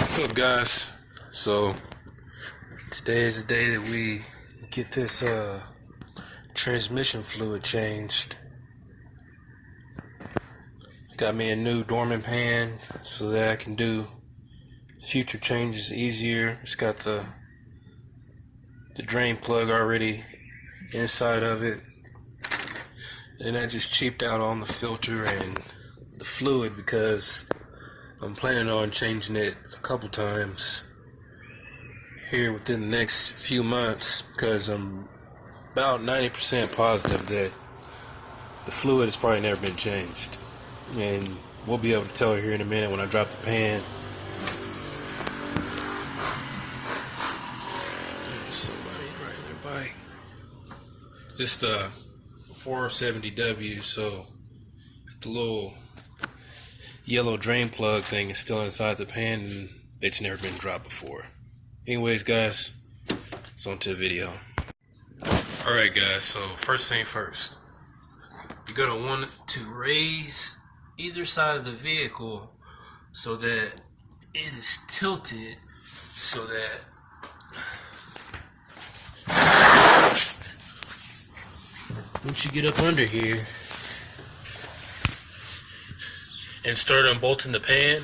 What's up, guys? So today is the day that we get this transmission fluid changed. Got me a new dorman pan so that I can do future changes easier. It's got the drain plug already inside of it, and I just cheaped out on the filter and the fluid because I'm planning on changing it a couple times here within the next few months, because I'm about 90% positive that the fluid has probably never been changed, and we'll be able to tell here in a minute when I drop the pan. Somebody right there by. It's just the 470W, so the little yellow drain plug thing is still inside the pan and it's never been dropped before. Anyways, guys, it's on to the video. Alright, guys, so first thing first, you're going to want to raise either side of the vehicle so that it is tilted, so that once you get up under here and start unbolting the pan,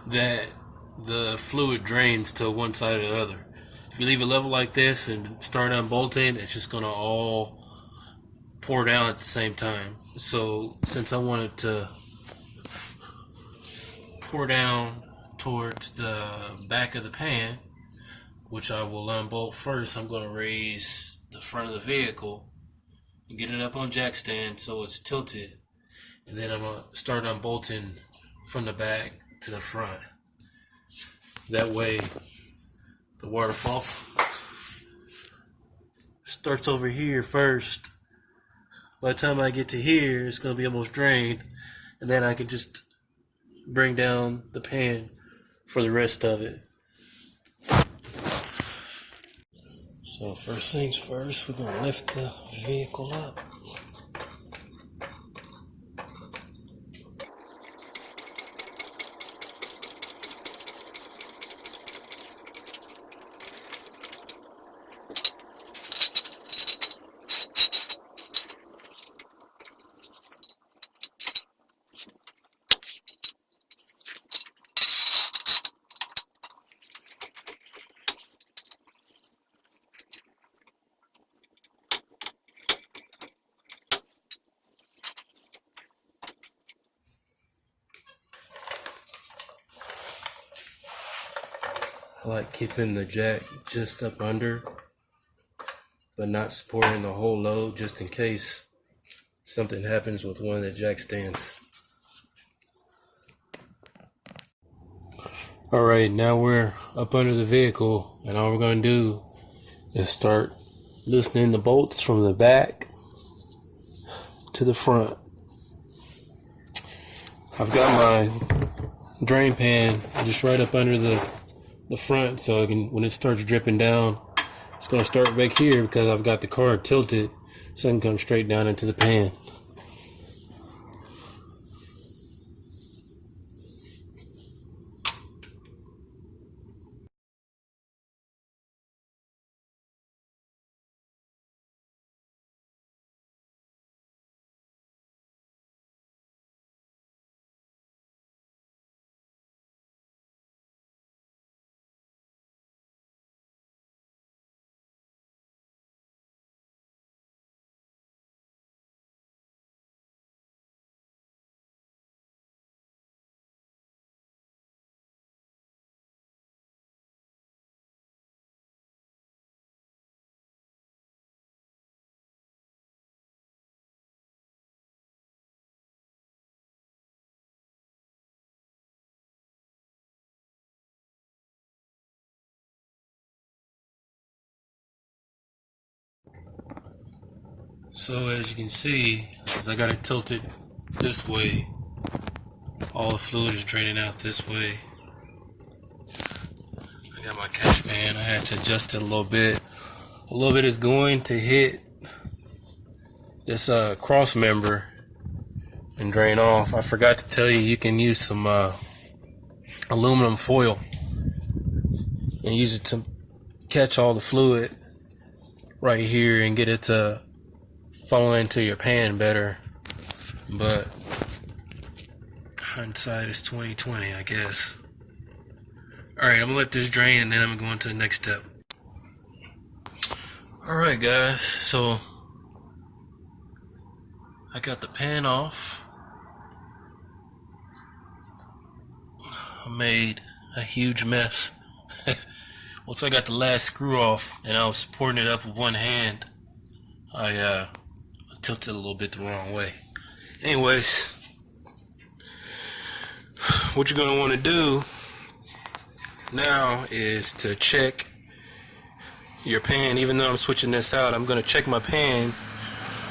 that the fluid drains to one side or the other. If you leave it level like this and start unbolting, it's just gonna all pour down at the same time. So since I wanted to pour down towards the back of the pan, which I will unbolt first, I'm gonna raise the front of the vehicle and get it up on jack stand so it's tilted, and then I'm gonna start unbolting from the back to the front. That way the waterfall starts over here first. By the time I get to here, it's gonna be almost drained, and then I can just bring down the pan for the rest of it. So first things first, we're gonna lift the vehicle up. I like keeping the jack just up under, but not supporting the whole load, just in case something happens with one of the jack stands. Alright, now we're up under the vehicle, and all we're going to do is start loosening the bolts from the back to the front. I've got my drain pan just right up under the front, so I can, when it starts dripping down, it's going to start back here because I've got the car tilted so it can come straight down into the pan. So as you can see, as I got it tilted this way, all the fluid is draining out this way. I got my catch pan, I had to adjust it a little bit. A little bit is going to hit this cross member and drain off. I forgot to tell you, you can use some aluminum foil and use it to catch all the fluid right here and get it to fall into your pan better. But hindsight is 20/20, I guess. Alright, I'm gonna let this drain and then I'm gonna go on to the next step. Alright guys, so I got the pan off. I made a huge mess. Once I got the last screw off and I was supporting it up with one hand, I tilted a little bit the wrong way. Anyways, what you're gonna want to do now is to check your pan. Even though I'm switching this out, I'm gonna check my pan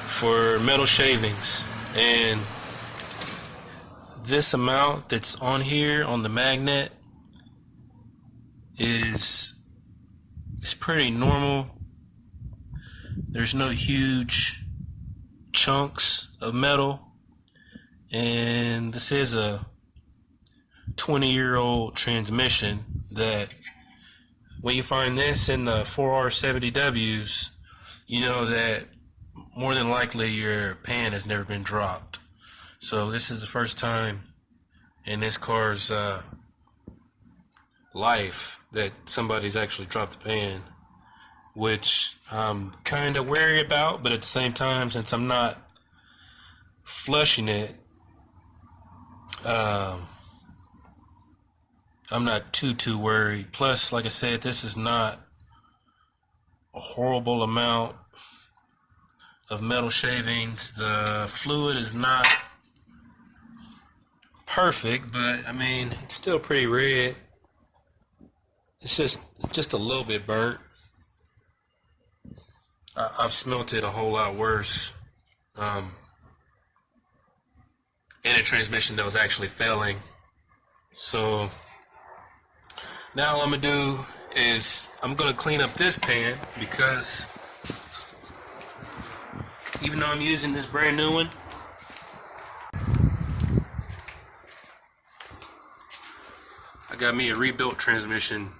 for metal shavings, and this amount that's on here on the magnet is pretty normal. There's no huge chunks of metal, and this is a 20-year-old transmission that when you find this in the 4R70Ws, you know that more than likely your pan has never been dropped. So this is the first time in this car's life that somebody's actually dropped the pan, which I'm kind of wary about, but at the same time, since I'm not flushing it, I'm not too worried. Plus, like I said, this is not a horrible amount of metal shavings. The fluid is not perfect, but I mean, it's still pretty red. It's just a little bit burnt. I've smelt it a whole lot worse in a transmission that was actually failing. So now all I'm gonna do is I'm gonna clean up this pan, because even though I'm using this brand new one, I got me a rebuilt transmission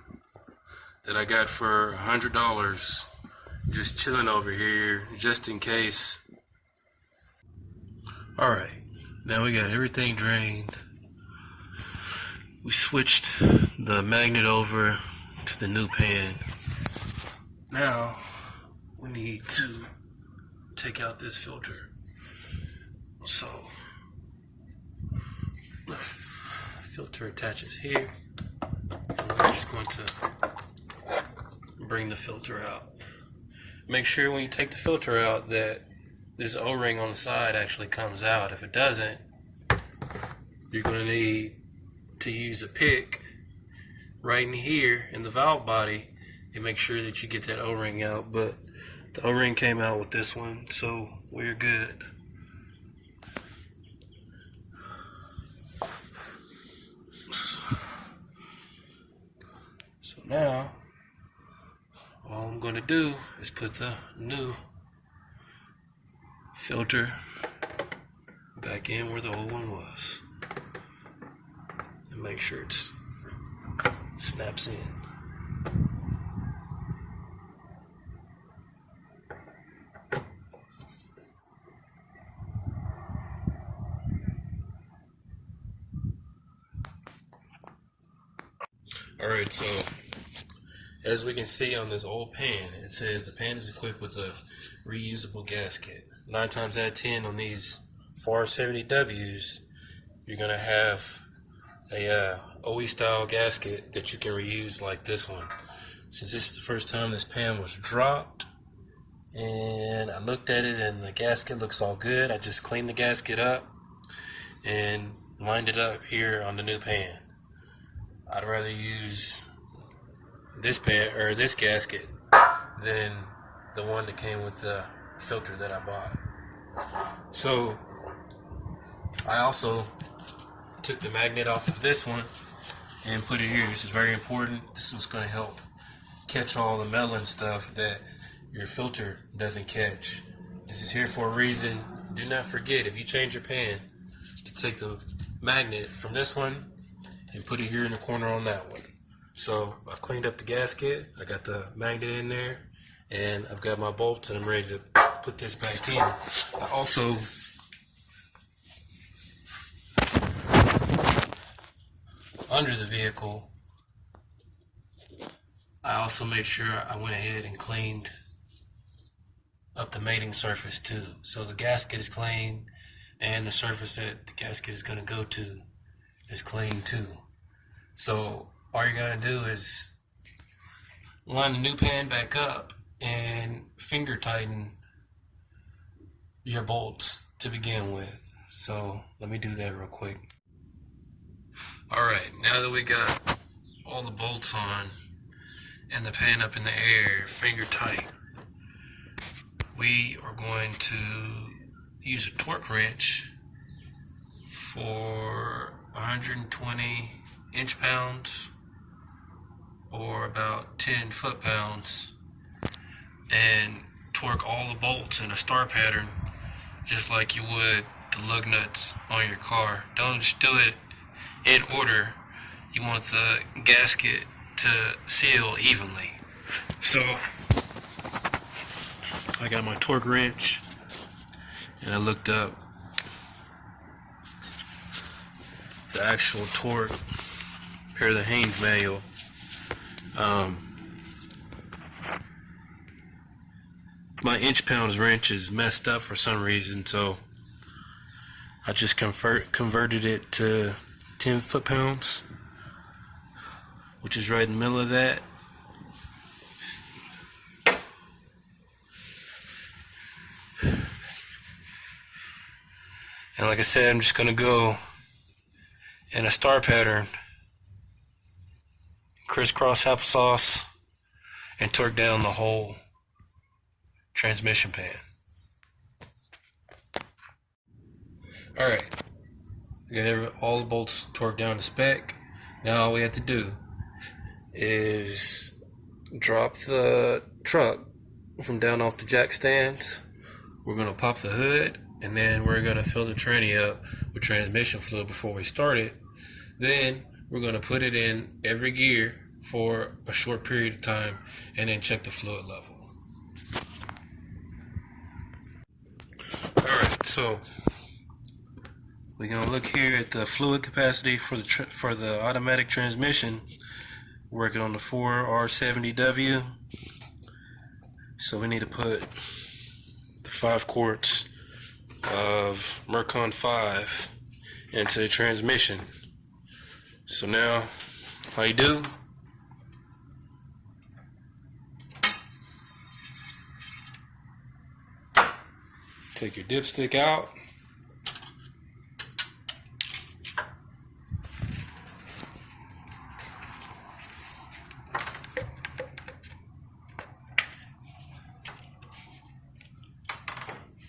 that I got for $100, just chilling over here just in case. Alright, now we got everything drained. We switched the magnet over to the new pan. Now we need to take out this filter. So the filter attaches here, and we're just going to bring the filter out. Make sure when you take the filter out that this O-ring on the side actually comes out. If it doesn't, you're going to need to use a pick right in here in the valve body and make sure that you get that O-ring out. But the O-ring came out with this one, so we're good. So now all I'm going to do is put the new filter back in where the old one was and make sure it snaps in. Alright, so as we can see on this old pan, it says the pan is equipped with a reusable gasket. 9 times out of 10 on these 470Ws, you're going to have a OE style gasket that you can reuse like this one. Since this is the first time this pan was dropped, and I looked at it and the gasket looks all good, I just cleaned the gasket up and lined it up here on the new pan. I'd rather use this pan or this gasket than the one that came with the filter that I bought. So I also took the magnet off of this one and put it here. This is very important. This is going to help catch all the metal and stuff that your filter doesn't catch. This is here for a reason. Do not forget, if you change your pan, to take the magnet from this one and put it here in the corner on that one. So I've cleaned up the gasket, I got the magnet in there, and I've got my bolts, and I'm ready to put this back in. I also under the vehicle, I also made sure I went ahead and cleaned up the mating surface too. So the gasket is clean, and the surface that the gasket is going to go to is clean too. So all you're going to do is line the new pan back up and finger tighten your bolts to begin with. So let me do that real quick. Alright, now that we got all the bolts on and the pan up in the air, finger tight, we are going to use a torque wrench for 120 inch-pounds or about 10 foot-pounds and torque all the bolts in a star pattern just like you would the lug nuts on your car. Don't just do it in order. You want the gasket to seal evenly. So I got my torque wrench and I looked up the actual torque per the Haynes manual. My inch-pounds wrench is messed up for some reason, so I just converted it to 10 foot-pounds, which is right in the middle of that. And like I said, I'm just going to go in a star pattern, crisscross applesauce, and torque down the whole transmission pan. Alright, I got all the bolts torqued down to spec. Now all we have to do is drop the truck from down off the jack stands. We're going to pop the hood, and then we're going to fill the tranny up with transmission fluid before we start it. Then we're going to put it in every gear for a short period of time and then check the fluid level. Alright, so we're going to look here at the fluid capacity for the automatic transmission, working on the 4R70W. So we need to put the 5 quarts of Mercon 5 into the transmission. So now, how you do? Take your dipstick out.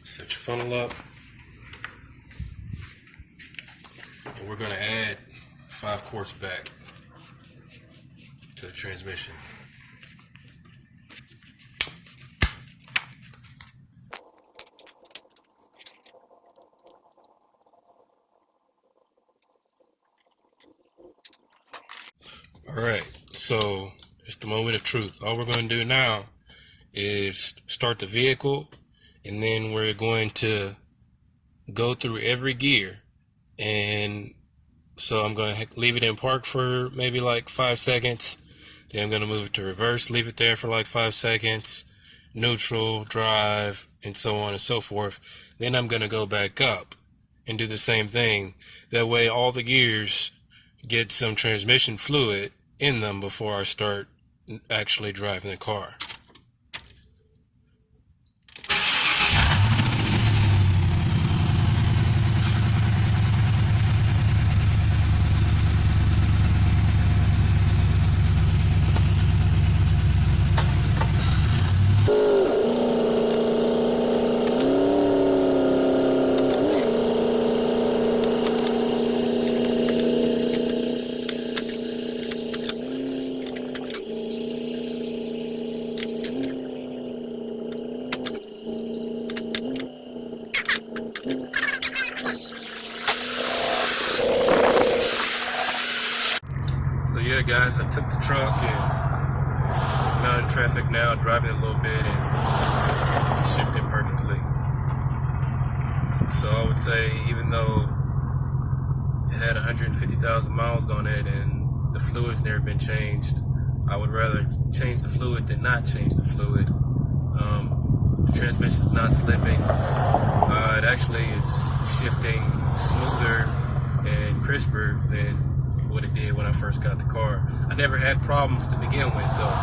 Set your funnel up. And we're going to add 5 quarts back to the transmission. Alright, so it's the moment of truth. All we're going to do now is start the vehicle, and then we're going to go through every gear. And so I'm going to leave it in park for maybe like 5 seconds. Then I'm going to move it to reverse, leave it there for like 5 seconds, neutral, drive, and so on and so forth. Then I'm going to go back up and do the same thing. That way all the gears get some transmission fluid in them before I start actually driving the car. Alright guys, I took the truck and I'm out in traffic now, driving a little bit and it's shifting perfectly. So I would say, even though it had 150,000 miles on it and the fluid's never been changed, I would rather change the fluid than not change the fluid. The transmission's not slipping. It actually is shifting smoother and crisper than what it did when I first got the car. I never had problems to begin with, though.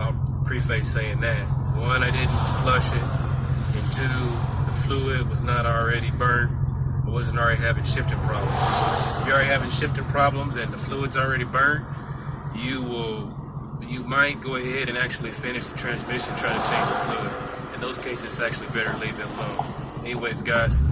I'll preface saying that. One, I didn't flush it, and two, the fluid was not already burnt. I wasn't already having shifting problems. If you're already having shifting problems and the fluid's already burnt, you might go ahead and actually finish the transmission trying to change the fluid. In those cases, it's actually better to leave it alone. Anyways, guys,